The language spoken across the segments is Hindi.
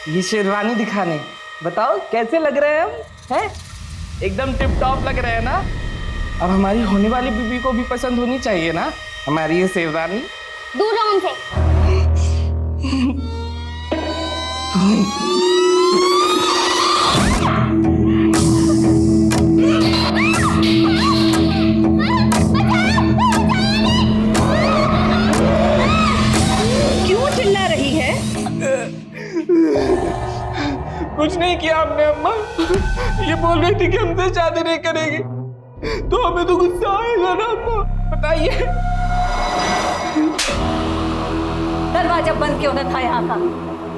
ये शेरवानी दिखाने। बताओ कैसे लग रहे हैं हम? हैं? एकदम टिप टॉप लग रहे हैं ना? अब हमारी होने वाली बीबी को भी पसंद होनी चाहिए ना हमारी ये शेरवानी। दूर रहो हमसे। क्यों चिल्ला रही है? कुछ नहीं किया हमने अम्मा। ये बोल रही थी कि हमसे शादी नहीं करेगी, तो हमें तो गुस्सा आएगा ना अम्मा। बताइए। दरवाजा बंद क्यों न था यहाँ का?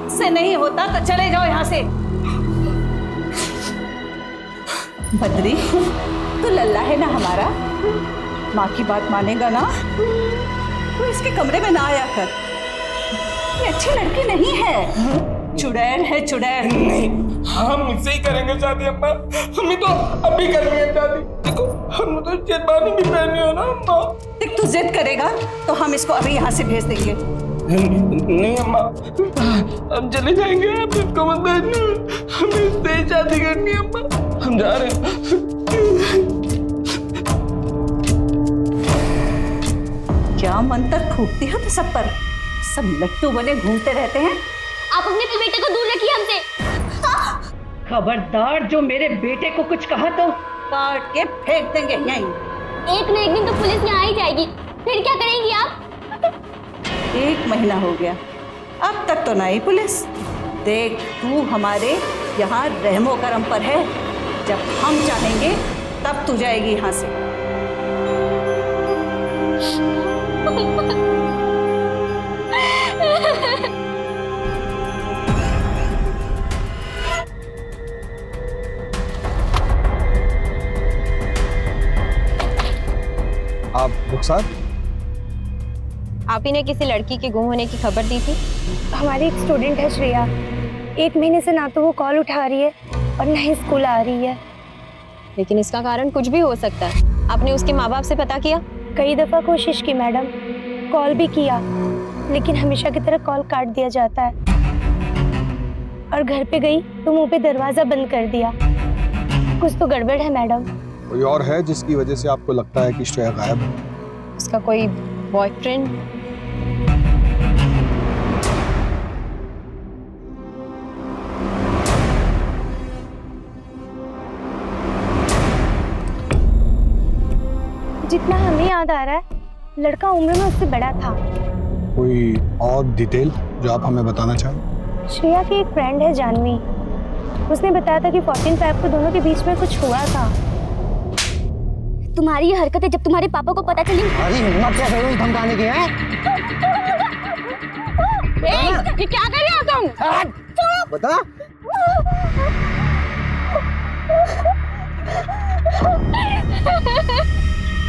इससे नहीं होता तो चले जाओ यहाँ से। बद्री, तू लल्ला है ना हमारा? माँ की बात मानेगा ना? तू इसके कमरे में ना आया कर। ये अच्छी लड़की नहीं है, चुड़ैल है चुड़ैल। नहीं, हम इससे ही करेंगे शादी अम्मा। हमें तो अभी करनी है शादी। देखो हम तो शेरवानी भी पहनी हो ना अम्मा। देख तू जिद करेगा तो हम इसको अभी यहाँ से भेज देंगे। नहीं अम्मा, हम चले जाएंगे। आप इसको मत भेजना, हमें इससे ही शादी करनी है अम्मा। हम जा रहे हैं। क्या मंत्र फूकती हो तो सब पर? सब लट्टू बने घूमते रहते हैं। आप अपने बेटे को दूर रखिए हमसे। खबरदार, जो मेरे बेटे को कुछ कहा तो काट के फेंक देंगे यहीं। एक न एक दिन तो पुलिस यहाँ ही जाएगी, फिर क्या करेंगी आप? 1 महीना हो गया, अब तक तो नहीं पुलिस। देख तू हमारे यहाँ रहमो करम पर है, जब हम चाहेंगे तब तू जाएगी यहाँ से। आप रुखसार? आप ही ने किसी लड़की के गुम होने की खबर दी थी? हमारी एक स्टूडेंट है श्रेया, 1 महीने से ना तो वो कॉल उठा रही है और ना ही स्कूल आ रही है। लेकिन इसका कारण कुछ भी हो सकता है। आपने उसके माँ बाप से पता किया? कई दफा कोशिश की मैडम, कॉल भी किया, लेकिन हमेशा की तरह कॉल काट दिया जाता है। और घर पे गई तो मुंह पे दरवाजा बंद कर दिया। कुछ तो गड़बड़ है मैडम। कोई और है जिसकी वजह से आपको लगता है कि श्रेया गायब है? उसका कोई बॉयफ्रेंड? जितना हमें याद आ रहा है, लड़का उम्र में उससे बड़ा था। कोई और डिटेल जो आप हमें बताना चाहें? श्रेया की एक फ्रेंड है जानवी, उसने बताया था कि 14/5 को दोनों के बीच में कुछ हुआ था। तुम्हारी ये हरकतें जब तुम्हारे पापा को पता चली। अरे हिम्मत कैसे हुई धमकाने की है? ये क्या कर रहे हो तुम? बता।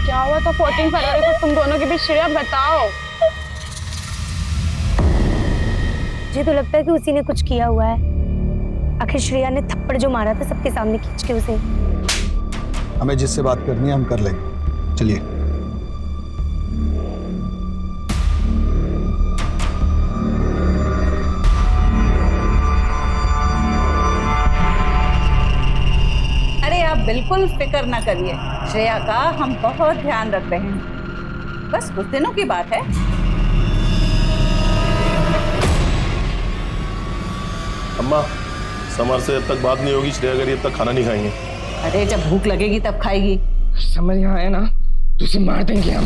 क्या हुआ था 14 फरवरी को तुम दोनों के बीच? श्रेया बताओ। मुझे तो लगता है कि उसी ने कुछ किया हुआ है। आखिर श्रेया ने थप्पड़ जो मारा था सबके सामने खींच के उसे। हमें जिससे बात करनी है हम कर लेंगे, चलिए। अरे आप बिल्कुल फिक्र ना करिए, श्रेया का हम बहुत ध्यान रख रहे हैं। बस कुछ दिनों की बात है। अम्मा, समर से जब तक बात नहीं होगी, श्रेया अगर जब तक खाना नहीं खाएंगे। अरे जब भूख लगेगी तब खाएगी। समझ यहाँ आया ना, तो उसे मार देंगे हम।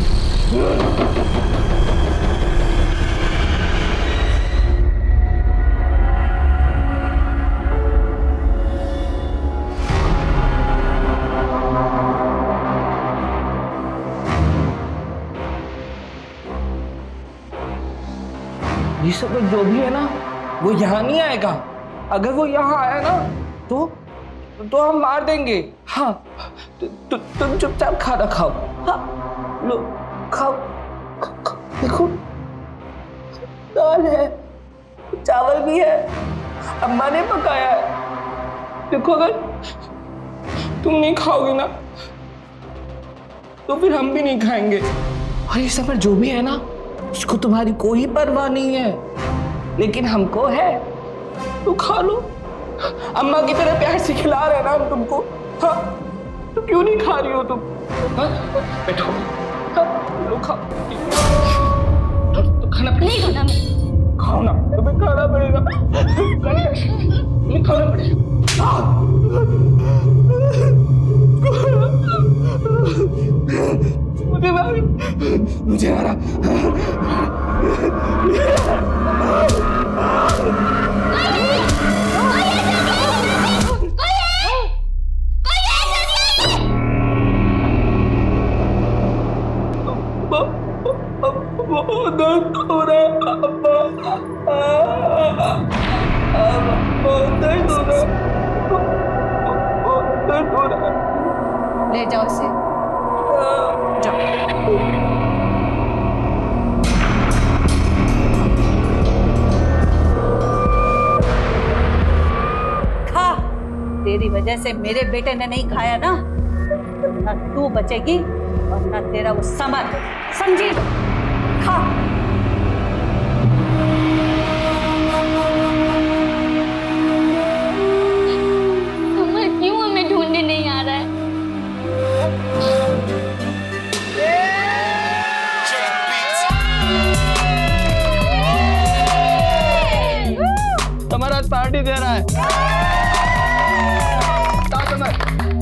ये सब जो भी है ना, वो यहाँ नहीं आएगा। अगर वो यहाँ आया ना तो हम मार देंगे। हाँ, तुम चुपचाप खाना खाओ। हाँ, लो खाओ। देखो दाल है, चावल भी है, अम्मा ने पकाया है। देखो अगर तुम नहीं खाओगे ना तो फिर हम भी नहीं खाएंगे। और ये सब जो भी है ना, उसको तुम्हारी कोई परवाह नहीं है, लेकिन हमको है। तो खा लो। अम्मा की तरह प्यार से खिला रहे ना हम तुमको। हाँ, तो क्यों नहीं खा रही हो तुम? हाँ, बैठो। हाँ, लो खाओ। तो खाना नहीं खाना मैं। खाओ ना, तुम्हें खाना पड़ेगा। नहीं खाना पड़ेगा। मुझे मारा। बहुत दर्द हो रहा है अम्मा। बहुत दर्द हो रहा है। बहुत दर्द हो रहा है। ले जाओ इसे, जाओ। खा, तेरी वजह से मेरे बेटे ने नहीं खाया ना, ना तू बचेगी और ना तेरा वो समर, समझी? खा। समर क्यों हमें ढूंढने नहीं आ रहा है? समर आज पार्टी दे रहा है। समर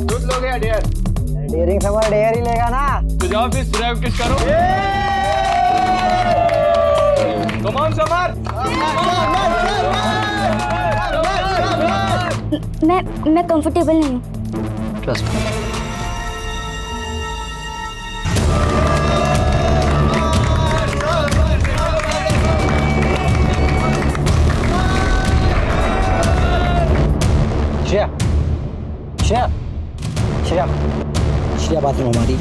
दूध लोगे या डेयर? डेयरिंग समर डेयर ही लेगा ना। तो जाओ फिर ड्राइव किस करो। Come on Samar. मैं कंफर्टेबल नहीं हूँ। Trust me. Shreya, Shreya, Shreya, Shreya bathroom हमारी।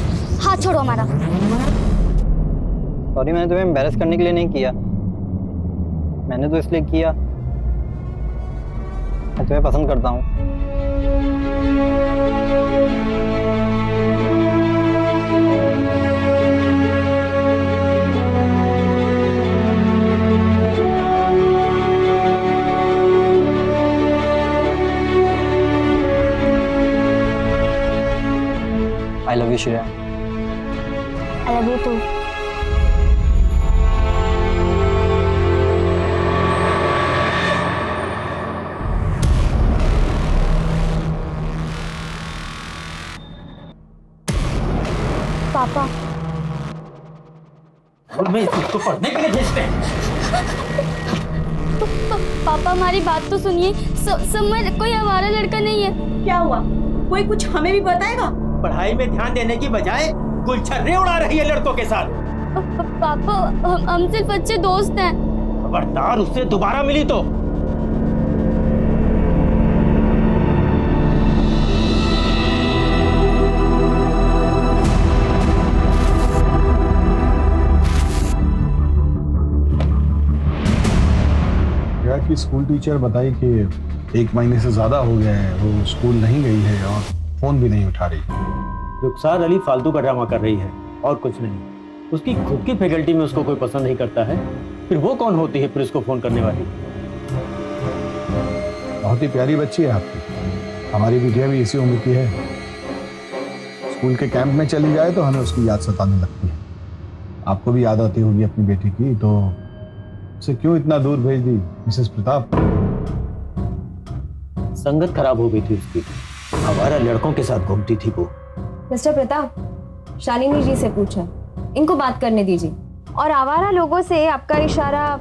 हाथ छोड़ो हमारा। सॉरी, मैंने तुम्हें एम्बैरेस करने के लिए नहीं किया, मैंने तो इसलिए किया मैं तुम्हें पसंद करता हूँ। I love you Shreya. I love you too. पापा, और मैं इसको पढ़ने के लिए भेजते हैं। पापा हमारी बात तो सुनिए। समर कोई आवारा लड़का नहीं है। क्या हुआ? कोई कुछ हमें भी बताएगा? पढ़ाई में ध्यान देने की बजाय गुलछर्रे उड़ा रही है लड़कों के साथ। पापा हम सिर्फ अच्छे दोस्त हैं। खबरदार उससे दोबारा मिली तो। की स्कूल टीचर बताई कि 1 महीने से ज्यादा हो गया है वो स्कूल नहीं गई है और फोन भी नहीं उठा रही। रुखसार अली फालतू का ड्रामा कर रही है और कुछ नहीं। उसकी खुद की फैकल्टी में उसको कोई पसंद नहीं करता है, फिर वो कौन होती है फिर उसको फोन करने वाली? बहुत ही प्यारी बच्ची है आपकी, हमारी बिटिया भी इसी उम्र की है। स्कूल के कैंप में चली जाए तो हमें उसकी याद सताने लगती है। आपको भी याद आती होगी अपनी बेटी की, तो उसे क्यों इतना दूर भेज दी मिसेस प्रताप? संगत खराब हो गई थी उसकी, हमारा लड़कों के साथ घूमती थी वो। मिस्टर प्रताप, शालिनी जी से पूछा, इनको बात करने दीजिए। और आवारा लोगों से आपका इशारा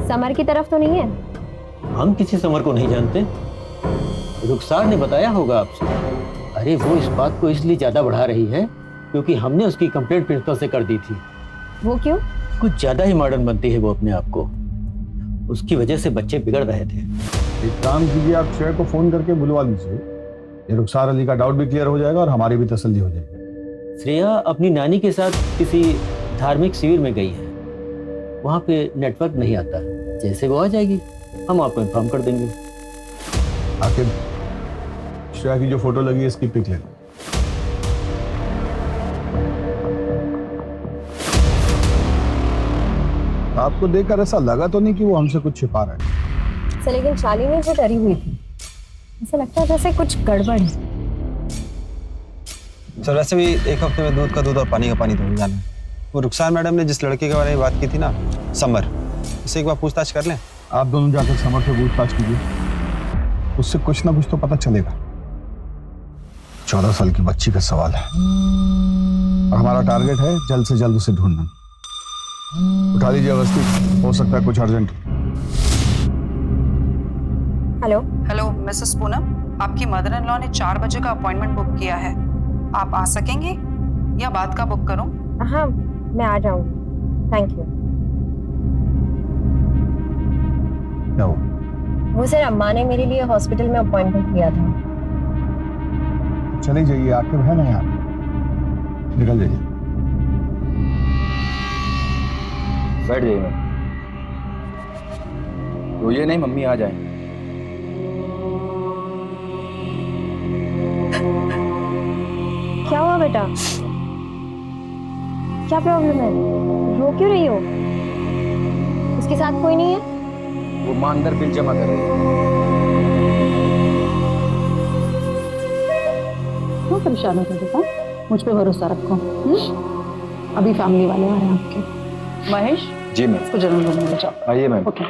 समर की तरफ तो नहीं है? हम किसी समर को नहीं जानते, रुखसार ने बताया होगा आपसे। अरे वो इस बात को इसलिए ज्यादा बढ़ा रही है क्योंकि हमने उसकी कंप्लेंट प्रिंसिपल से कर दी थी। वो क्यों? कुछ ज्यादा ही मॉडर्न बनती है वो अपने आप को, उसकी वजह से बच्चे बिगड़ रहे थे। एक काम कीजिए, आप श्रेया को फोन करके बुलवा लीजिए, ये रुखसार अली का डाउट भी क्लियर हो जाएगा और हमारी भी तसल्ली हो जाएगी। श्रेया अपनी नानी के साथ किसी धार्मिक शिविर में गई है, वहां पे नेटवर्क नहीं आता। जैसे वो आ जाएगी हम आपको इन्फॉर्म कर देंगे। आखिर श्रेया की जो फोटो लगी है इसकी पिक ले लो। आपको देखकर ऐसा लगा तो नहीं कि वो हमसे कुछ छिपा रहा है? सर लेकिन शालिनी जो डरी हुई थी, ऐसा लगता है जैसे कुछ गड़बड़ है। सर वैसे भी एक हफ्ते में दूध का दूध और पानी का पानी तो हो जाना है। वो रुखसार मैडम ने जिस लड़के के बारे में बात की थी ना, समर, इससे एक बार पूछताछ कर लें। आप दोनों जाकर समर से पूछताछ कीजिए, उससे कुछ ना कुछ तो पता चलेगा। 14 साल की बच्ची का सवाल है और हमारा टारगेट है जल्द से जल्द उसे ढूंढना। उठा लीजिए अवस्थी, हो सकता है कुछ urgent. Hello hello Mrs Poonam, आपकी मदर इन लॉ ने 4 बजे का अपॉइंटमेंट बुक किया है। आप आ सकेंगे या बाद का बुक करूं? हाँ मैं आ जाऊंगी, थैंक यू। क्या हो? वो सर अम्मा ने मेरे लिए हॉस्पिटल में अपॉइंटमेंट लिया था। चले जाइए, आके है ना यहाँ, निकल जाइए। बैठ जाइए मैम, रोइए नहीं, मम्मी आ जाए। क्या हुआ बेटा, क्या प्रॉब्लम है, रो क्यों रही हो? उसके साथ कोई नहीं है? वो मां अंदर बिल जमा कर रही है। क्यों परेशान हो बेटा? मुझ पे भरोसा रखो। अभी फैमिली वाले आ रहे हैं आपके। महेश जी मैम। इसको जनरल रूम में ले जाओ। आइए मैम। ओके,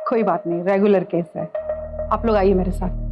कोई बात नहीं, रेगुलर केस है। आप लोग आइए मेरे साथ।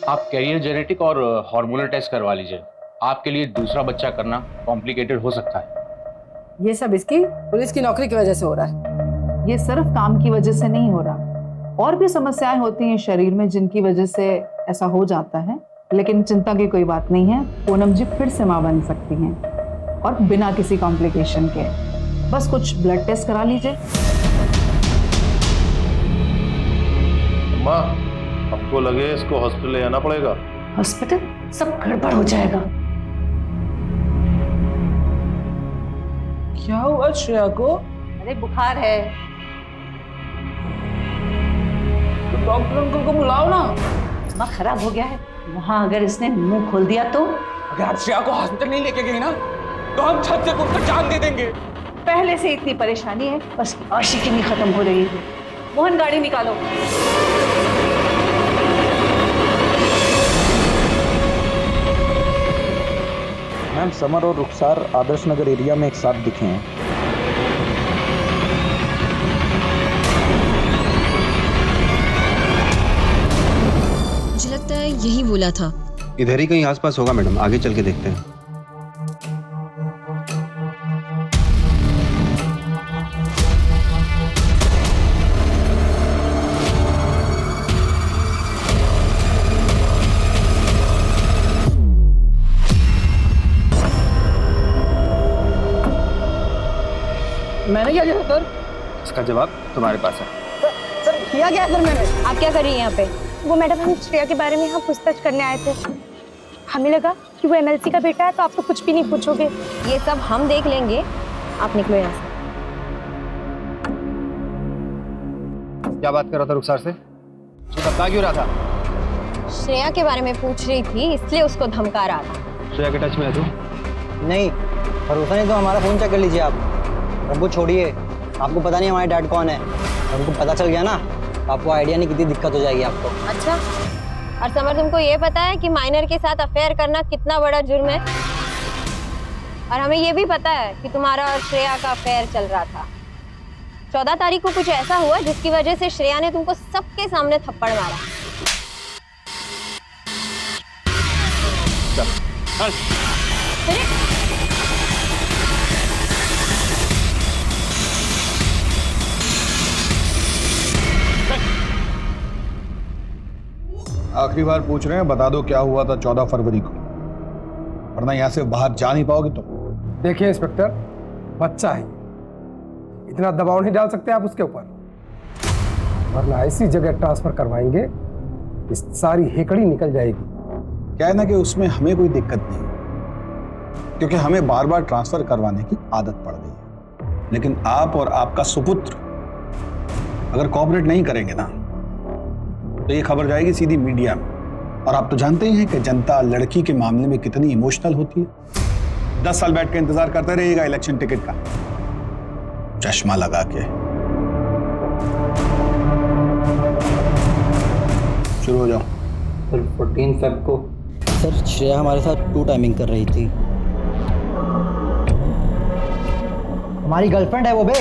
आप कैरियर जेनेटिक और हार्मोनल टेस्ट करवा लीजिए। आपके लिए दूसरा बच्चा करना कॉम्प्लिकेटेड हो सकता है। ये सब इसकी पुलिस की नौकरी की वजह से हो रहा है। ये सिर्फ काम की वजह से नहीं हो रहा, और भी समस्याएं होती हैं शरीर में जिनकी वजह से ऐसा हो जाता है। लेकिन चिंता की कोई बात नहीं है, पूनम जी फिर से मां बन सकती हैं और बिना किसी कॉम्प्लिकेशन के। बस कुछ ब्लड टेस्ट करा लीजिए। माँ, हमको लगे इसको हॉस्पिटल ले आना पड़ेगा। हॉस्पिटल? सब गड़बड़ हो जाएगा। क्या हुआ श्रेया को? अरे बुखार है। तो डॉक्टर अंकल को बुलाओ ना। दिमाग खराब हो गया है, वहां अगर इसने मुंह खोल दिया तो? अगर आप श्रेया को हॉस्पिटल नहीं लेके गए ना तो हम छत से कूदकर जान दे देंगे। पहले से इतनी परेशानी है, बस आशिकी नहीं खत्म हो रही है। मोहन गाड़ी निकालो। मैम, समर और रुखसार आदर्श नगर एरिया में एक साथ दिखे हैं। मुझे लगता है यही बोला था। इधर ही कहीं आसपास होगा मैडम, आगे चल के देखते हैं। मैंने क्या किया सर? इसका जवाब तुम्हारे पास है। सर किया क्या सर मैंने? आप क्या कर रही हैं यहाँ पे? वो मैडम, हम श्रेया के बारे में यहाँ पूछताछ करने आए थे। हमें लगा कि वो एमएलसी का बेटा है तो आप तो कुछ भी नहीं पूछोगे। ये सब हम देख लेंगे, आप निकलो यहाँ से। क्या बात कर रहा था रुखसार से? तू धमका क्यों रहा था? श्रेया के बारे में पूछ रही थी, इसलिए उसको धमका रहा था। श्रेया के टच में है तू? नहीं, भरोसा नहीं तो हमारा फ़ोन चेक कर लीजिए आप। हमको छोड़िए, आपको पता नहीं हमारे डैड कौन है। हमको पता चल गया ना, आपको आइडिया नहीं कितनी दिक्कत हो जाएगी आपको। अच्छा, और समर तुमको ये पता है कि माइनर के साथ अफेयर करना कितना बड़ा जुर्म है? और हमें ये भी पता है कि तुम्हारा और श्रेया का अफेयर चल रहा था। 14 तारीख को कुछ ऐसा हुआ जिसकी वजह से श्रेया ने तुमको सबके सामने थप्पड़ मारा। आखिरी बार पूछ रहे हैं, बता दो क्या हुआ था 14 फरवरी को, वरना यहाँ से बाहर जा नहीं पाओगे तुम। देखिए इंस्पेक्टर, बच्चा है, इतना दबाव नहीं डाल सकते आप उसके ऊपर, वरना ऐसी जगह ट्रांसफर करवाएंगे इस सारी हेकड़ी निकल जाएगी। क्या है ना कि उसमें हमें कोई दिक्कत नहीं है, क्योंकि हमें बार बार ट्रांसफर करवाने की आदत पड़ गई है। लेकिन आप और आपका सुपुत्र अगर कोऑपरेट नहीं करेंगे ना तो ये खबर जाएगी सीधी मीडिया में। और आप तो जानते ही हैं कि जनता लड़की के मामले में कितनी इमोशनल होती है। 10 साल बैठ के इंतजार करते रहिएगा इलेक्शन टिकट का, चश्मा लगा के। शुरू हो जाओ। सर 14 फेब को सर श्रेया हमारे साथ 2 टाइमिंग कर रही थी। हमारी गर्लफ्रेंड है वो बे,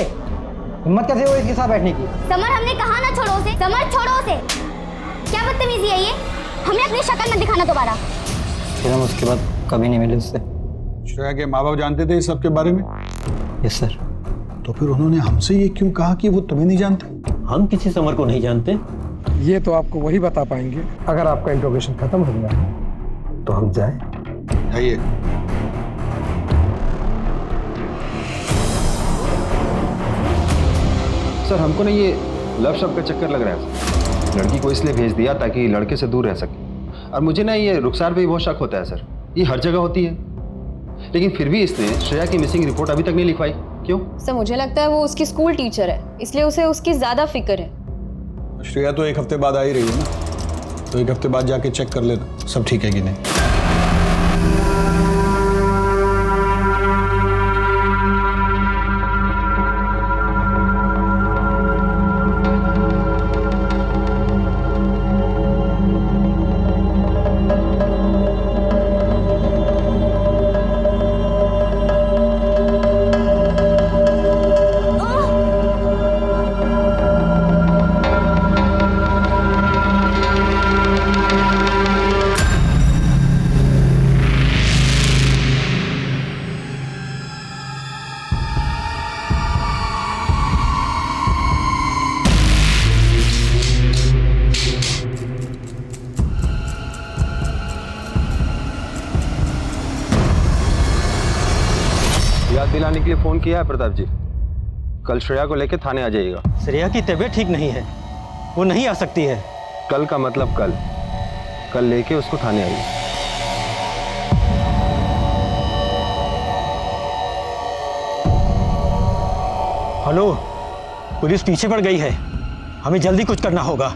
हिम्मत कैसे हो इसके साथ बैठने की? समर हमने कहा ना छोड़ो उसे, समर छोड़ो उसे। क्या बदतमीजी है ये? हमें अपनी शक्ल मत दिखाना दोबारा। फिर हम उसके बाद कभी नहीं मिले उससे। श्रेया के माँ बाप जानते थे इस सब के बारे में? Yes sir. तो फिर उन्होंने हमसे ये क्यों कहा कि वो तुम्हें नहीं जानते? हम किसी समर को नहीं जानते। ये तो आपको वही बता पाएंगे अगर आपका इंट्रोगेशन खत्म हो गया है तो हम जाए। आइए। सर हमको ना ये लव शब्द का चक्कर लग रहा है। लड़की को इसलिए भेज दिया ताकि लड़के से दूर रह सके। और मुझे ना ये रुखसार पे भी बहुत शक होता है सर। ये हर जगह होती है, लेकिन फिर भी इसने श्रेया की मिसिंग रिपोर्ट अभी तक नहीं लिखवाई। क्यों? सर मुझे लगता है वो उसकी स्कूल टीचर है, इसलिए उसे उसकी ज्यादा फिक्र है। श्रेया तो 1 हफ्ते बाद आ ही रही है ना, तो 1 हफ्ते बाद जाके चेक कर लेना सब ठीक है कि नहीं। याद दिलाने के लिए फोन किया है प्रताप जी। कल श्रेया को लेकर थाने आ जाइएगा। श्रेया की तबीयत ठीक नहीं है, वो नहीं आ सकती है। कल का मतलब कल लेके उसको थाने आइए। हेलो, पुलिस पीछे पड़ गई है, हमें जल्दी कुछ करना होगा।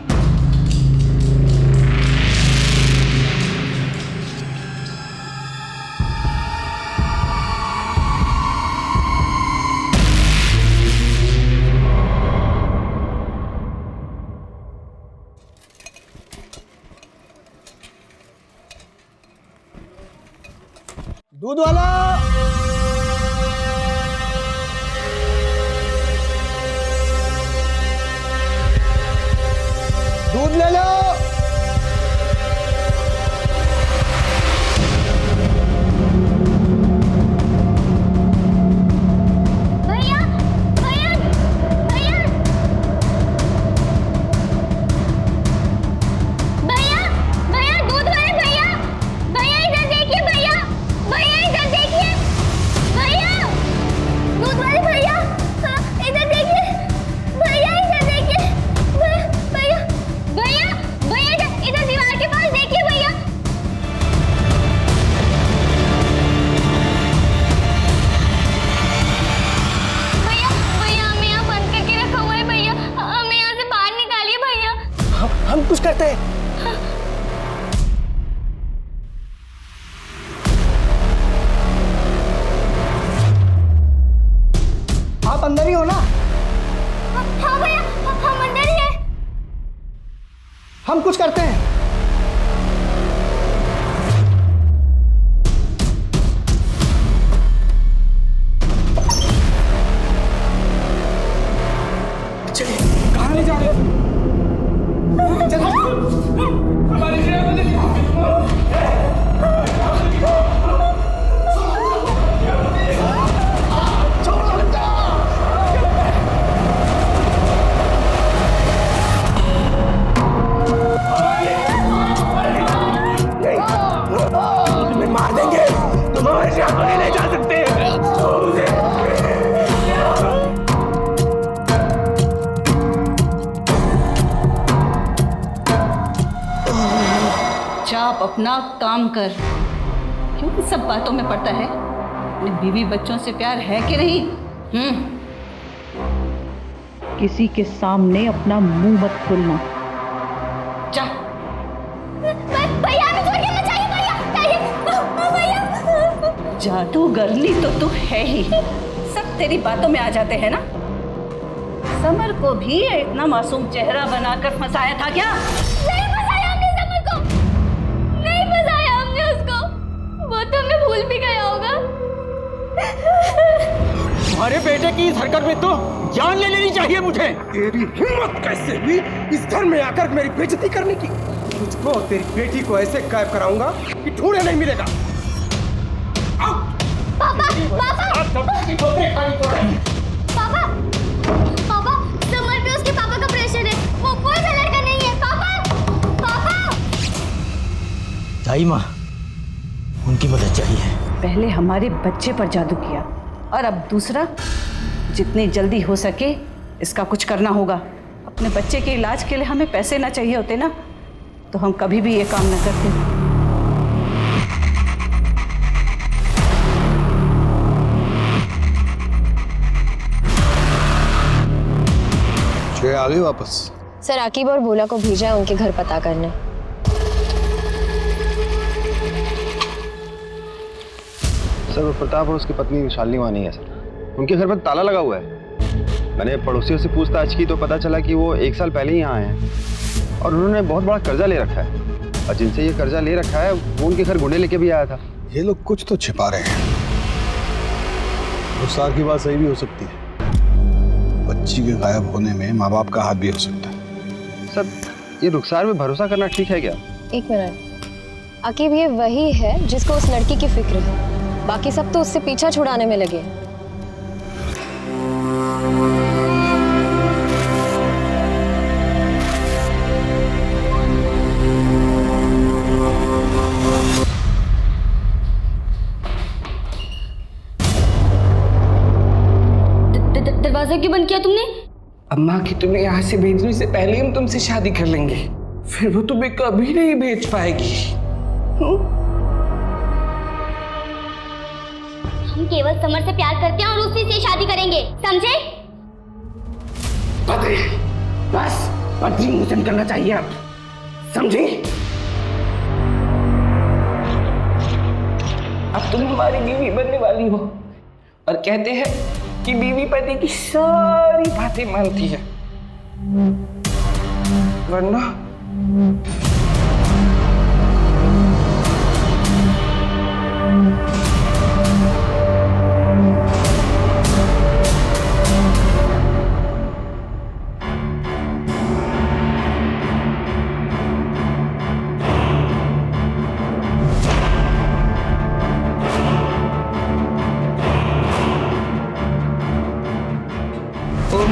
दूध वाला, दूध ले लो। भैया भैया भैया भैया भैया दूध वाले भैया, भैया इधर देखिए भैया, भैया इधर देखिए भैया, दूध वाले भैया, हाँ, इधर देखिए भैया, इधर देखिए भैया भैया भैया इधर दीवार के पास देखिए भैया। भैया भैया हमें यहाँ बंद करके रखा हुआ है भैया, हमें यहाँ से बाहर निकालिए भैया। हम कुछ करते हैं। आप अंदर ही हो ना? हाँ भैया हम अंदर ही है। हम कुछ करते हैं। कहाँ ले जा रहे हो? तुम्हें मार देंगे, तुम हमारे श्रेया को नहीं ले जा सकते। आप अपना काम कर। क्यों इन सब बातों में पड़ता है? अपने बीवी बच्चों से प्यार है कि नहीं? किसी के सामने अपना मुंह मत खोलना। जा। भैया हमें छोड़ के मत जाइए भैया। जादूगरनी तो तू है ही, सब तेरी बातों में आ जाते हैं ना। समर को भी इतना मासूम चेहरा बनाकर फंसाया था क्या? नहीं फंसाया हमने समर को, नहीं फंसाया हमने उसको, वो तो हमें भूल भी गया होगा। तुम्हारे बेटे की इस हरकत में तो जान ले लेनी चाहिए मुझे। तेरी हिम्मत कैसे हुई इस घर में आकर मेरी बेइज्जती करने की? तुझको और तेरी बेटी को ऐसे गायब कराऊंगा कि ढूंढे नहीं मिलेगा। पापा समर पे उसके पापा का प्रेशर है, वो कोई सा लड़का नहीं है। पापा दाई माँ, उनकी मदद चाहिए। पहले हमारे बच्चे पर जादू किया और अब दूसरा। जितनी जल्दी हो सके इसका कुछ करना होगा। अपने बच्चे के इलाज के लिए हमें पैसे ना चाहिए होते ना, तो हम कभी भी ये काम न करते। आ गई वापस? सर आकिब और भोला को भेजा है उनके घर पता करने। सर वो प्रताप और उसकी पत्नी शालिनी वहाँ नहीं है सर। उनके घर पर ताला लगा हुआ है। मैंने पड़ोसियों से पूछताछ की तो पता चला कि वो 1 साल पहले ही यहाँ आए हैं और उन्होंने बहुत बड़ा कर्जा ले रखा है, और जिनसे ये कर्जा ले रखा है वो उनके घर गुंडे लेके भी आया था। ये लोग कुछ तो छिपा रहे हैं। रुखसार की बात सही भी हो सकती है, बच्ची के गायब होने में माँ बाप का हाथ भी हो सकता है। सर ये रुखसार में भरोसा करना ठीक है क्या? एक मिनट, आकिब ये वही है जिसको उस लड़की की फिक्र है, बाकी सब तो उससे पीछा छुड़ाने में लगे हैं। दरवाजा क्यों बंद किया तुमने? अम्मा की तुम्हें यहाँ से भेजने से पहले हम तुमसे शादी कर लेंगे, फिर वो तुम्हें कभी नहीं भेज पाएगी। हम केवल समर से प्यार करते हैं और उसी से शादी करेंगे, समझे? बद्री, बस बद्री मोचन करना चाहिए आप, समझे? अब तुम हमारी बीवी बनने वाली हो, और कहते हैं कि बीवी पति की सारी बातें मानती है, वरना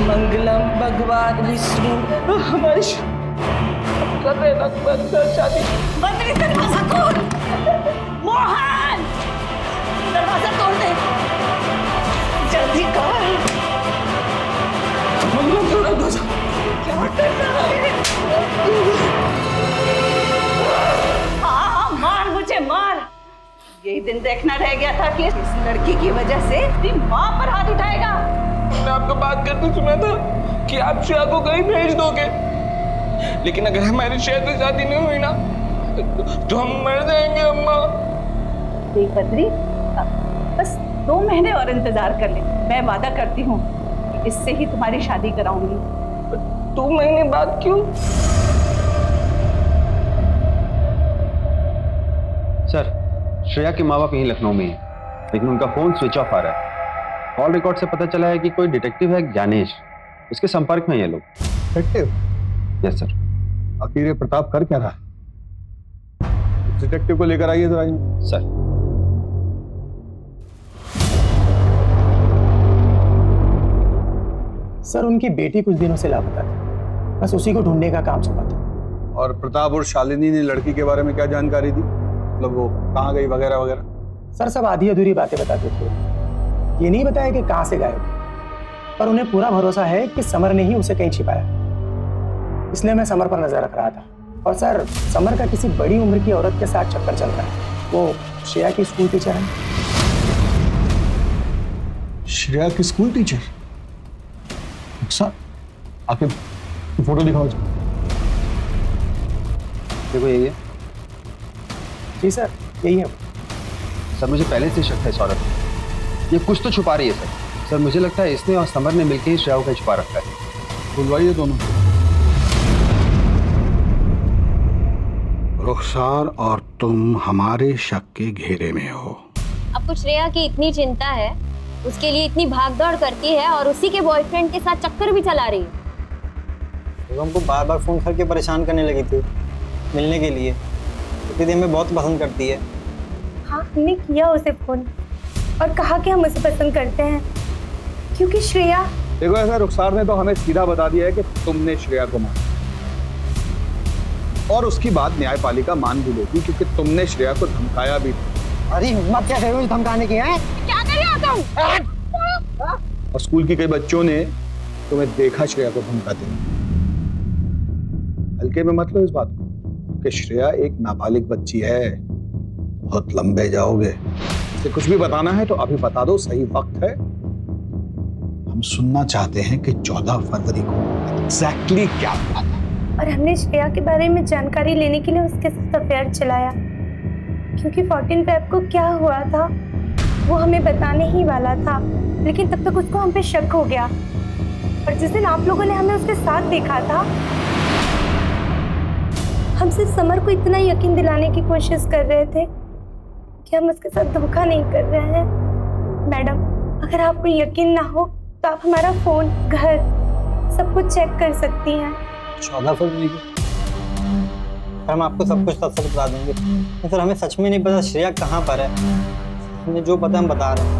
मंगलम भगवान विष्णु हमारी कर रहे ना शादी। बद्री दरवाजा खोल, मोहन दरवाजा तोड़ दे जल्दी कर। मंगलम दरवाजा क्या कर रहा है? हाँ मार मुझे मार। यही दिन देखना रह गया था कि इस लड़की की वजह से तेरी माँ पर हाथ उठाएगा। मैंने आपको बात करते सुना था कि आप श्रेया को कहीं भेज दोगे, लेकिन अगर हमारी श्रेया से शादी नहीं हुई ना तो हम मर जाएंगे अम्मा। देख बद्री, बस 2 महीने और इंतजार कर ले। मैं वादा करती हूँ कि इससे ही तुम्हारी शादी कराऊंगी। 2 महीने बाद क्यों? सर श्रेया के माँ बाप यहीं लखनऊ में है, लेकिन उनका फोन स्विच ऑफ आ रहा है। कॉल रिकॉर्ड से पता चला है कि कोई डिटेक्टिव है ज्ञानेश, उसके संपर्क में ये लोग। डिटेक्टिव? Yes sir. आखिर ये प्रताप कर क्या रहा है? डिटेक्टिव को लेकर आइए जरा। सर सर उनकी बेटी कुछ दिनों से लापता थी, बस उसी को ढूंढने का काम चला था। और प्रताप और शालिनी ने लड़की के बारे में क्या जानकारी दी? मतलब वो कहाँ गई वगैरह वगैरह? सर सब आधी अधूरी बातें बताते थे, ये नहीं बताया कि कहाँ से गायब, पर उन्हें पूरा भरोसा है कि समर ने ही उसे कहीं छिपाया, इसलिए मैं समर पर नजर रख रहा था। और सर समर का किसी बड़ी उम्र की औरत के साथ चक्कर चल रहा है, वो श्रेया की स्कूल टीचर है। श्रेया की स्कूल टीचर? आखिर फोटो दिखाओ। देखो यही है। जी सर, यही है। सर मुझे पहले से शक था इस औरत में, ये कुछ तो छुपा रही है सर। सर मुझे लगता है इसने और समर ने मिलकर ही श्रेया को छुपा रखा है। बुलवाइए दोनों। रुखसार और तुम हमारे शक के घेरे में हो। आपको श्रेया की इतनी चिंता है, उसके लिए इतनी भागदौड़ करती है और उसी के बॉयफ्रेंड के साथ चक्कर भी चला रही है। वो हमको बार बार फ़ोन करके परेशान करने लगी थी मिलने के लिए, क्योंकि हमें बहुत पसंद करती है। हाँ, हमने किया उसे फोन और कहा कि हम उसे पसंद करते हैं, क्योंकि श्रेया। देखो ऐसा रुखसार ने तो हमें सीधा बता दिया है कि तुमने श्रेया को मारा, और उसकी बात न्यायपालिका मान भी लेगी क्योंकि तुमने श्रेया को धमकाया भी था। अरे हिम्मत कैसे हुई धमकाने की है? क्या कर रहे हो तुम? और स्कूल के कई बच्चों ने तुम्हें देखा श्रेया को धमकाते हुए। हल्के में मत लो इस बात को कि श्रेया एक नाबालिग बच्ची है, बहुत लंबे जाओगे। इसे कुछ भी बताना है तो अभी बता दो, सही वक्त है। हम सुनना चाहते हैं कि 14 फरवरी को एग्जैक्टली क्या हुआ था। और हमने श्रेया के बारे में जानकारी लेने के लिए उसके साथ अफेयर चलाया, क्योंकि 14 फेब को क्या हुआ था वो हमें बताने ही वाला था, लेकिन तब तक उसको हम पे शक हो गया। और जिस दिन आप लोगों ने हमें उसके साथ देखा था, हम सिर्फ समर को इतना यकीन दिलाने की कोशिश कर रहे थे कि हम उसके साथ धोखा नहीं कर रहे हैं। मैडम, अगर आपको यकीन ना हो तो आप हमारा फोन, घर, सब कुछ चेक कर सकती हैं। 14 फरवरी को हम आपको सब कुछ सच बता देंगे। सर हमें सच में नहीं पता श्रेया कहाँ पर है, हमें जो पता हम बता रहे हैं।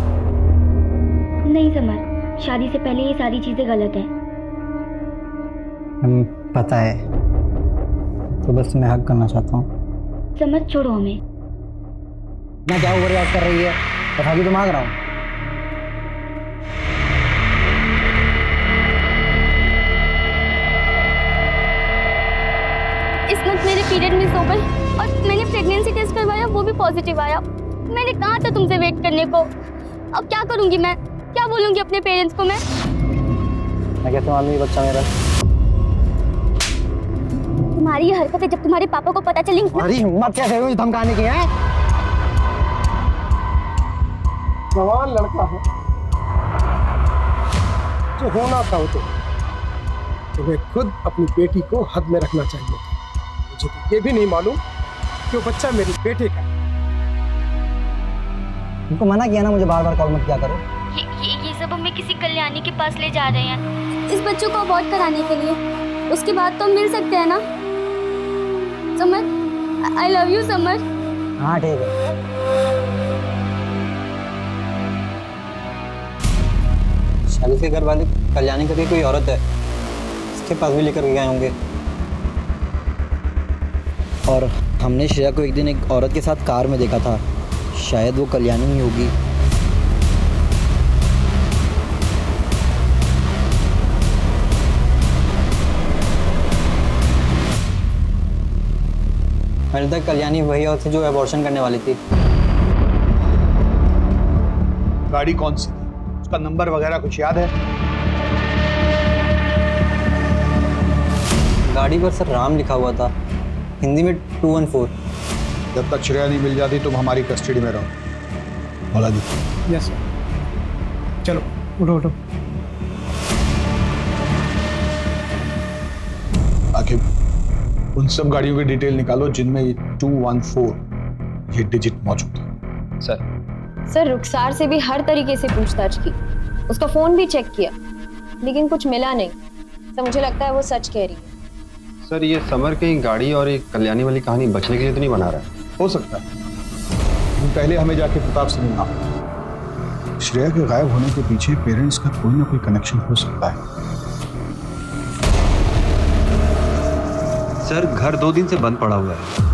नहीं समर, शादी से पहले ये सारी चीजें गलत है। पता है, तो बस मैं हक करना चाहता हूँ। समझ, छोड़ो हमें। मैं क्या ओवर रिएक्ट कर रही है, बता भी तो मांग रहा हूँ। इस मंथ मेरे पीरियड मिस हो गई और मैंने प्रेगनेंसी टेस्ट करवाया, वो भी पॉजिटिव आया। मैंने कहा था तुमसे वेट करने को। अब क्या करूंगी मैं? क्या बोलूंगी अपने पेरेंट्स को मैं कैसे मालूम ये बच्चा मेरा? तुम्हारी ये हरकतें जब तुम्हारे पापा को पता चलेंगी। तुम्हारी हिम्मत कैसे हुई धमकाने की है? जवान लड़का है जो होना था, वो तो तुम्हें खुद अपनी बेटी को हद में रखना चाहिए था। मुझे तो ये भी नहीं मालूम कि वो बच्चा मेरी बेटे का है। उनको मना किया ना मुझे बार बार कॉल मत किया करो। ये सब हमें किसी कल्याणी के पास ले जा रहे हैं इस बच्चों को अबॉर्ट कराने के लिए। उसके बाद तो हम मिल सकते हैं ना summer? I love you summer. हाँ ठीक है। शादी के घर वाले कल्याणी करके कोई औरत है, इसके पास भी लेकर गए होंगे। और हमने श्रेया को एक दिन एक औरत के साथ कार में देखा था, शायद वो कल्याणी ही होगी। मैंने तक कल्याणी वही औरत थी जो एबॉर्शन करने वाली थी। गाड़ी कौन सी थी, उसका नंबर वगैरह कुछ याद है? गाड़ी पर सर राम लिखा हुआ था, हिंदी में 214। जब तक श्रेया नहीं मिल जाती तुम हमारी कस्टडी में रहो। बोला दी। Yes sir. चलो उठो उठो। आखिर उन सब गाड़ियों की डिटेल निकालो जिनमें ये 214 ये डिजिट मौजूद है। सर रुखसार से भी हर तरीके से पूछताछ की, उसका फोन भी चेक किया, लेकिन कुछ मिला नहीं। सर मुझे लगता है वो सच कह रही है। सर ये समर कहीं गाड़ी और एक कल्याणी वाली कहानी बचने के लिए तो नहीं बना रहा है? हो सकता है, लेकिन पहले हमें जाके प्रताप से मिलना होगा। श्रेया के गायब होने के पीछे पेरेंट्स का कोई ना कोई कनेक्शन हो सकता है। सर घर 2 दिन से बंद पड़ा हुआ है।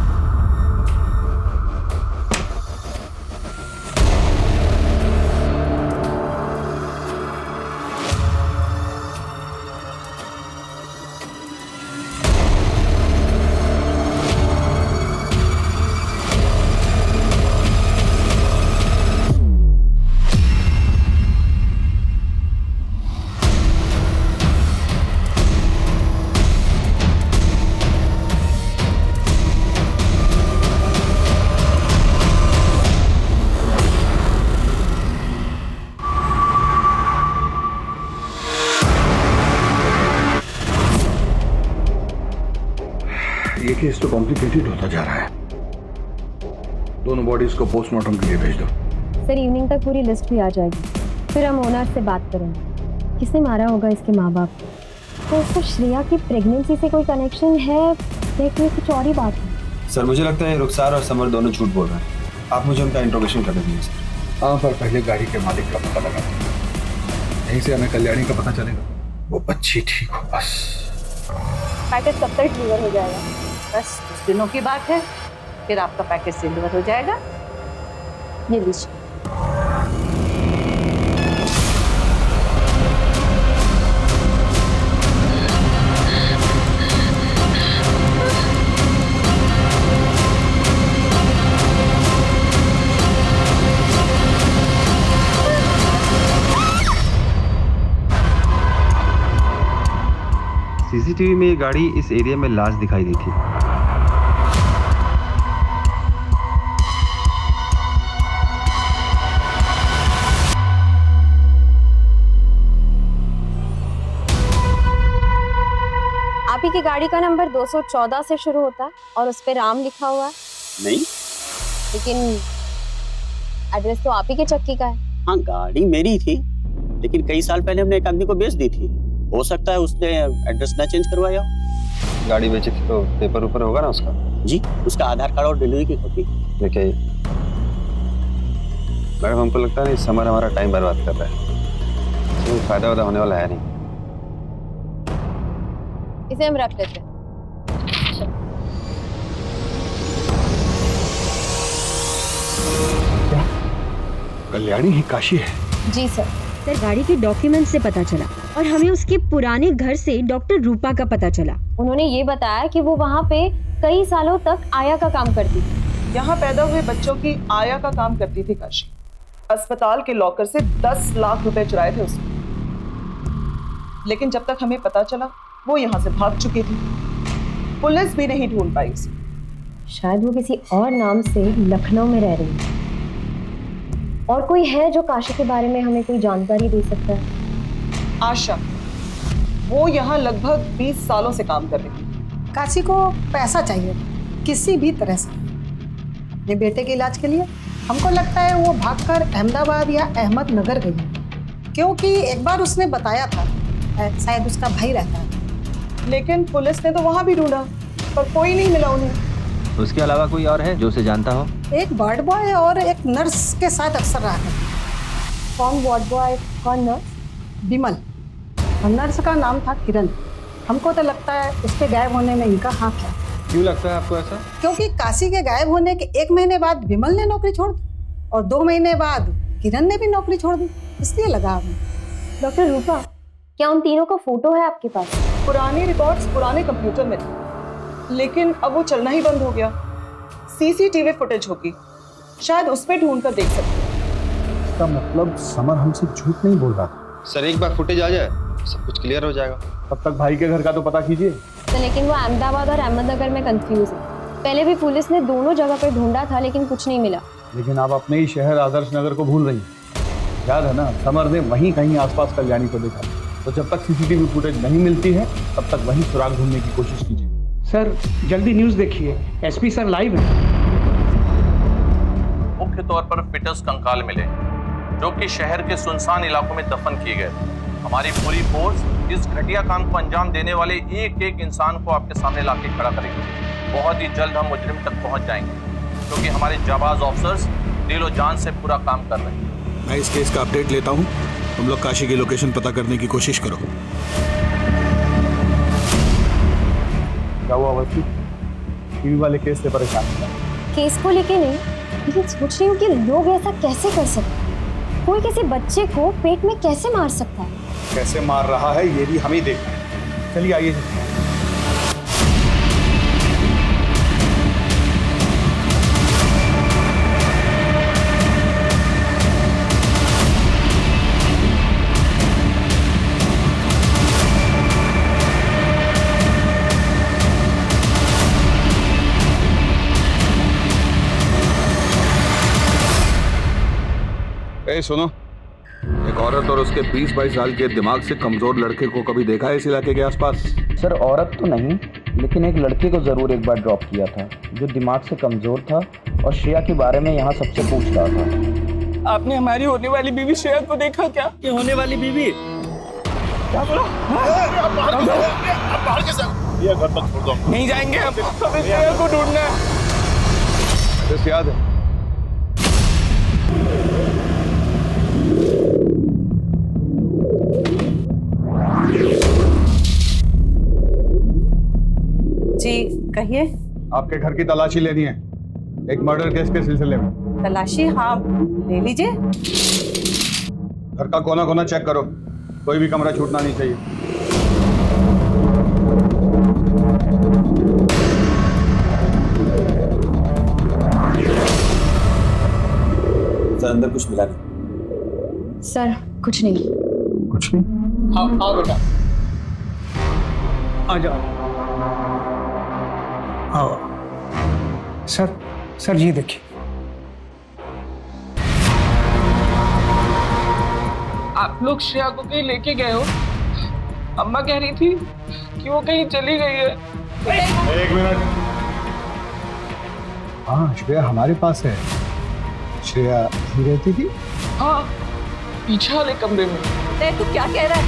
ये केस तो कॉम्प्लिकेटेड होता जा रहा है। दोनों बॉडीज को पोस्टमार्टम के लिए भेज दो। सर इवनिंग तक पूरी लिस्ट भी आ जाएगी, फिर हम ओनर से बात करेंगे। किसने मारा होगा इसके माँ बाप को? तो उसको श्रेया की प्रेगनेंसी से कोई कनेक्शन है या कोई कुछ और ही बात है? सर मुझे लगता है रुखसार और समर दोनों झूठ बोल रहे हैं। आप मुझे उनका इंट्रोगेशन कर दीजिए सर। हाँ, पर पहले गाड़ी के मालिक का पता लगा, यहीं से हमें कल्याणी का पता चलेगा। वो बच्ची ठीक हो बस। पैकेज कब तक डिलीवर हो जाएगा? बस कुछ दिनों की बात है, फिर आपका पैकेज डिलीवर हो जाएगा। ये लीजिए। सीसीटीवी में ये गाड़ी इस एरिया में लाश दिखाई दी थी। आप ही की गाड़ी का नंबर 214 से शुरू होता है और उस पे राम लिखा हुआ है। नहीं, लेकिन एड्रेस तो आप ही के चक्की का है। हाँ गाड़ी मेरी थी, लेकिन कई साल पहले हमने एक आदमी को बेच दी थी। हो सकता है उसने एड्रेस ना चेंज करवाया हो। गाड़ी बेची थी तो पेपर ऊपर होगा ना उसका? जी, उसका आधार कार्ड और डिलीवरी की कॉपी। देखिए मैडम, हमको लगता है समर हमारा टाइम बर्बाद कर रहा है, कोई फायदा वादा होने वाला है नहीं। इसे हम रख लेते हैं। कल्याणी ही काशी है? जी सर। सर गाड़ी के डॉक्यूमेंट से पता चला और हमें उसके पुराने घर से डॉक्टर रूपा का पता चला। उन्होंने ये बताया कि वो वहाँ पे कई सालों तक आया का काम करती थी। यहाँ पैदा हुए बच्चों की आया का काम करती थी काशी। अस्पताल के लॉकर से 10 लाख रुपए चुराए थे उसने, लेकिन जब तक हमें पता चला वो यहाँ से भाग चुकी थी। पुलिस भी नहीं ढूंढ पाई उसे। शायद वो किसी और नाम से लखनऊ में रह रही है। और कोई है जो काशी के बारे में हमें कोई जानकारी दे सकता है? आशा, वो यहाँ लगभग 20 सालों से काम कर रही है। काशी को पैसा चाहिए किसी भी तरह से अपने बेटे के इलाज के लिए। हमको लगता है वो भागकर अहमदाबाद या अहमदनगर गई है, क्योंकि एक बार उसने बताया था शायद उसका भाई रहता है। लेकिन पुलिस ने तो वहाँ भी ढूंढा पर कोई नहीं मिला उन्हें। उसके अलावा कोई और है जो उसे जानता हो? एक वार्ड बॉय और एक नर्स के साथ अक्सर रहा है। कौन वार्ड बॉय, कौन नर्स? विमल। और नर्स का नाम था किरण। हमको तो लगता है उसके गायब होने में इनका हाथ है। क्यों लगता है आपको ऐसा? क्योंकि काशी के गायब होने के 1 महीने बाद विमल ने नौकरी छोड़ दी और 2 महीने बाद किरण ने भी नौकरी छोड़ दी, इसलिए लगा हमें। डॉक्टर रूपा, क्या उन तीनों का फोटो है आपके पास? पुराने रिकॉर्ड्स पुराने कंप्यूटर में थे, लेकिन अब वो चलना ही बंद हो गया। सीसीटीवी फुटेज होगी, शायद उसमें ढूंढ कर देख सकते हैं। इसका मतलब समर हमसे झूठ नहीं बोल रहा था। सर एक बार फुटेज आ जाए सब कुछ क्लियर हो जाएगा। तब तक भाई के घर का तो पता कीजिए। तो लेकिन वो अहमदाबाद और अहमदनगर में कंफ्यूज है। पहले भी पुलिस ने दोनों जगह पे ढूंढा था लेकिन कुछ नहीं मिला। लेकिन आप अपने ही शहर आदर्श नगर को भूल रही हैं। याद है ना, समर ने वहीं कहीं आसपास कल्याणी को देखा। तो जब तक सीसीटीवी फुटेज नहीं मिलती है तब तक वहीं सुराग ढूंढने की कोशिश कीजिए। सर जल्दी न्यूज़ देखिए, एसपी सर लाइव है। मुख्य तौर पर फिटस कंकाल मिले जो कि शहर के सुनसान इलाकों में दफन किए गए। हमारी पूरी फोर्स इस घटिया काम को अंजाम देने वाले एक एक इंसान को आपके सामने लाके खड़ा करेंगे। बहुत ही जल्द हम मुजरिम तक पहुंच जाएंगे, क्योंकि हमारे जाबाज ऑफिसर्स दिलो जान से पूरा काम कर रहे हैं। मैं इस केस का अपडेट लेता हूँ, तुम लोग काशी की लोकेशन पता करने की कोशिश करो। क्या हुआ अवस्थी? टीवी वाले केस से परेशान था? केस को लेके नहीं, लेकिन सोच रही हूँ कि लोग ऐसा कैसे कर सकते हैं। कोई किसी बच्चे को पेट में कैसे मार सकता है? कैसे मार रहा है ये भी हम ही देखते हैं। चलिए आइए। सुनो, एक औरत और उसके 20-22 साल के दिमाग से कमजोर लड़के को कभी देखा है इस इलाके के आसपास? सर औरत तो नहीं, लेकिन एक लड़के को ज़रूर एक बार ड्रॉप किया था जो दिमाग से कमज़ोर था और श्रेया के बारे में यहाँ सबसे पूछ रहा था। आपने हमारी होने वाली बीवी श्रेया को देखा क्या? ये होने वाली बीवी? क्या बोला? ये घर तक छोड़ दो। नहीं जाएंगे हम, हमें श्रेया को ढूंढना है। बस याद है। जी कहिए। आपके घर की तलाशी लेनी है, एक मर्डर केस के सिलसिले में। तलाशी? हाँ ले लीजिए। घर का कोना कोना चेक करो, कोई भी कमरा छूटना नहीं चाहिए। सर अंदर कुछ मिला नहीं। सर कुछ नहीं। कुछ नहीं? आओ बेटा, आ जाओ। आओ। सर ये देखिए। आप लोग श्रेया को कहीं लेके गए हो? अम्मा कह रही थी कि वो कहीं चली गई है। एक मिनट। हाँ श्रेया हमारे पास है। श्रेया ही रहती थी? हाँ, पीछे वाले कमरे में। तू क्या कह रहा है?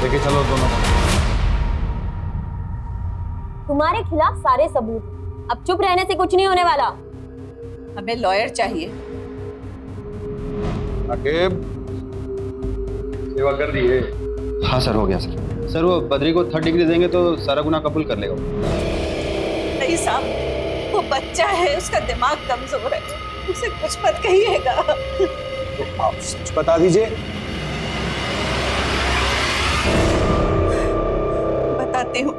लेके चलो दोनों। तुम्हारे खिलाफ सारे सबूत, अब चुप रहने से कुछ नहीं होने वाला। हमें लॉयर चाहिए। अकेब, सेवा कर दी है। हाँ सर, हो गया सर। सर वो बद्री को 3rd डिग्री देंगे तो सारा गुनाह कबूल कर लेगा। नहीं साहब, वो बच्चा है, उसका दिमाग कमजोर है, उसे कुछ मत कहिएगा। तो आप सच बता दीजिए। बताती हूँ,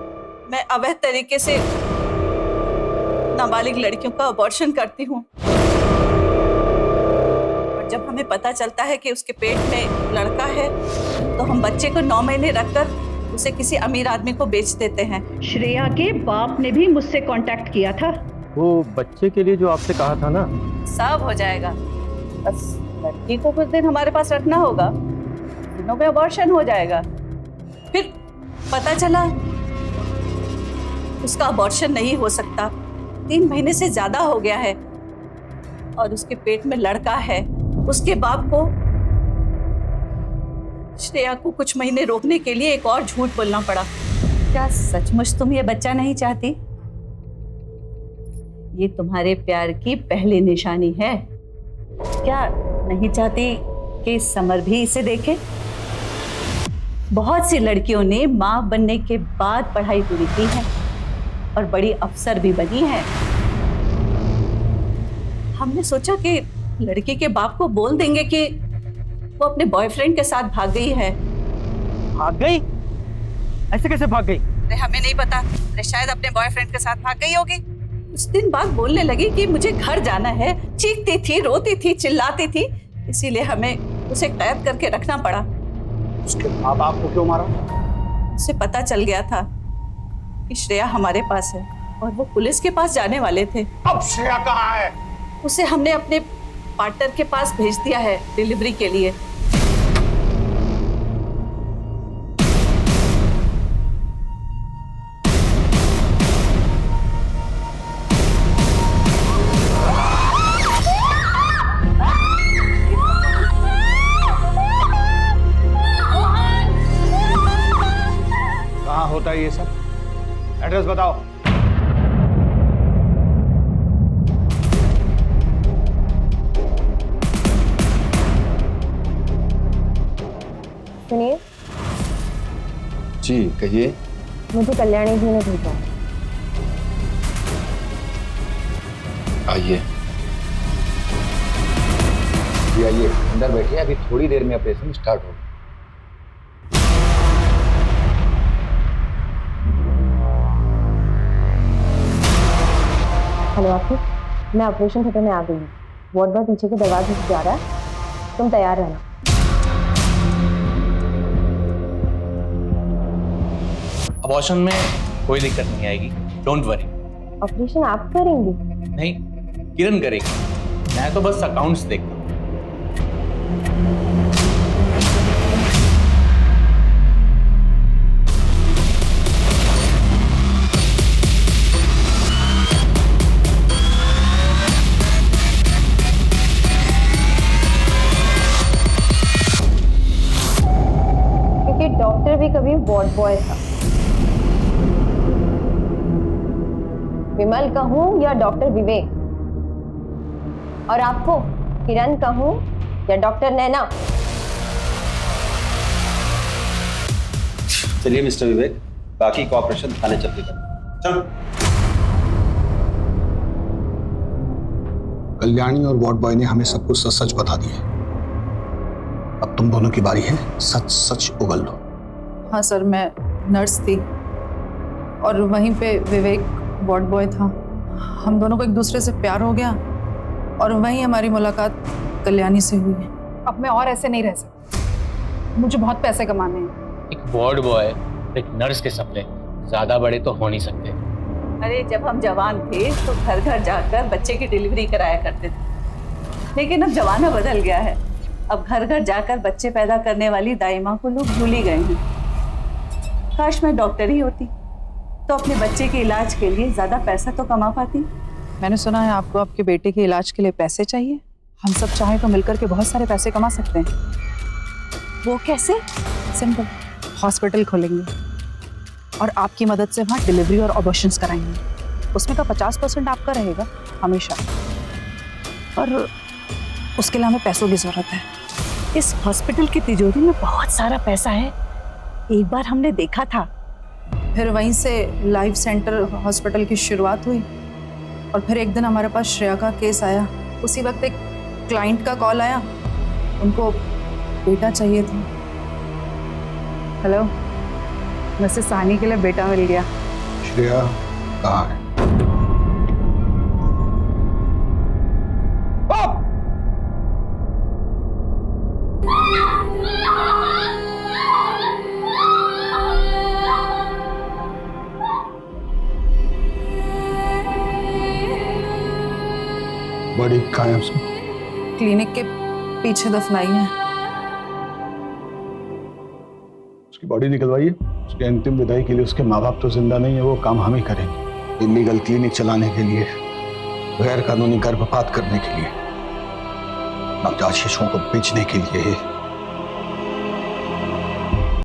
मैं अवैध तरीके से नाबालिग लड़कियों का अबॉर्शन करती हूँ। और जब हमें पता चलता है कि उसके पेट में लड़का है तो हम बच्चे को 9 महीने रखकर उसे किसी अमीर आदमी को बेच देते हैं। श्रेया के बाप ने भी मुझसे कांटेक्ट किया था। वो बच्चे के लिए जो आपसे कहा था ना, सब हो जाएगा, बस लड़की को कुछ दिन हमारे पास रखना होगा, दिनों में अबॉर्शन हो जाएगा। फिर पता चला उसका अबॉर्शन नहीं हो सकता, 3 महीने से ज्यादा हो गया है और उसके पेट में लड़का है। उसके बाप को श्रेया को कुछ महीने रोकने के लिए एक और झूठ बोलना पड़ा। क्या सचमुच तुम ये बच्चा नहीं चाहती? ये तुम्हारे प्यार की पहली निशानी है। क्या नहीं चाहती कि समर भी इसे देखे? बहुत सी लड़कियों ने मां बनने के बाद पढ़ाई पूरी की है और बड़ी अफसर भी बनी है। हमने सोचा कि लड़की के बाप को बोल देंगे कि वो अपने बॉयफ्रेंड के साथ भाग गई है। भाग गई? ऐसे कैसे भाग गई? अरे हमें नहीं पता, अरे शायद अपने बॉयफ्रेंड के साथ भाग गई होगी। उस दिन बाद बोलने लगी कि मुझे घर जाना है, चीखती थी, रोती थी, चिल्लाती थी, इसीलिए हमें उसे कैद करके रखना पड़ा। उसके बाप आपको क्यों मारा? उसे पता चल गया था कि श्रेया हमारे पास है और वो पुलिस के पास जाने वाले थे। अब श्रेया कहाँ है? उसे हमने अपने पार्टनर के पास भेज दिया है डिलीवरी के लिए। कहाँ होता है ये सब? एड्रेस बताओ। सुनिए जी कहिए। मुझे कल्याणी जी ने भेजा। आइए। जी आइए, अंदर बैठिए, अभी थोड़ी देर में ऑपरेशन स्टार्ट होगा। हेलो आफिफ, मैं ऑपरेशन थिएटर में आ गई हूँ। वार्ड बॉय पीछे के दरवाजे से जा रहा है, तुम तैयार रहना। अबॉर्शन में कोई दिक्कत नहीं आएगी, डोंट वरी। ऑपरेशन आप करेंगे? नहीं, किरण करेगी, मैं तो बस अकाउंट्स देखता हूँ। कभी वार्ड बॉय था। विमल कहूं या डॉक्टर विवेक, और आपको किरण कहूं या डॉक्टर नैना? चलिए मिस्टर विवेक, बाकी कॉपरेशन थाने चलते कर। चल। कल्याणी और वार्ड बॉय ने हमें सब कुछ सच सच बता दिया। अब तुम दोनों की बारी है, सच सच उगल लो। हाँ सर, मैं नर्स थी और वहीं पे विवेक वार्ड बॉय था। हम दोनों को एक दूसरे से प्यार हो गया और वहीं हमारी मुलाकात कल्याणी से हुई। अब मैं और ऐसे नहीं रह सकती, मुझे बहुत पैसे कमाने हैं। एक वार्ड बॉय, एक नर्स के सपने ज्यादा बड़े तो हो नहीं सकते। अरे जब हम जवान थे तो घर घर जाकर बच्चे की डिलीवरी कराया करते थे, लेकिन अब जमाना बदल गया है। अब घर घर जाकर बच्चे पैदा करने वाली दाई माँ को लोग भूल ही गए हैं। काश मैं डॉक्टर ही होती तो अपने बच्चे के इलाज के लिए ज्यादा पैसा तो कमा पाती। मैंने सुना है आपको आपके बेटे के इलाज के लिए पैसे चाहिए। हम सब चाहें तो मिलकर के बहुत सारे पैसे कमा सकते हैं। वो कैसे? सिंपल, हॉस्पिटल खोलेंगे और आपकी मदद से वहाँ डिलीवरी और ऑपरेशंस कराएंगे। उसमें का 50% आपका रहेगा हमेशा, और उसके लिए हमें पैसों की जरूरत है। इस हॉस्पिटल की तिजोरी में बहुत सारा पैसा है, एक बार हमने देखा था। फिर वहीं से लाइफ सेंटर हॉस्पिटल की शुरुआत हुई और फिर एक दिन हमारे पास श्रेया का केस आया। उसी वक्त एक क्लाइंट का कॉल आया, उनको बेटा चाहिए था। हेलो, वैसे सानी के लिए बेटा मिल गया। श्रेया कहाँ है? बॉडी कहाँ है उसकी? क्लिनिक के पीछे दफनाई है। उसकी बॉडी निकलवाइए। उसके अंतिम विदाई के लिए उसके माँ बाप तो जिंदा नहीं है, वो काम हम ही करेंगे। इलीगल क्लिनिक चलाने के लिए, गैर कानूनी गर्भपात करने के लिए, नवजात शिशुओं को बेचने के लिए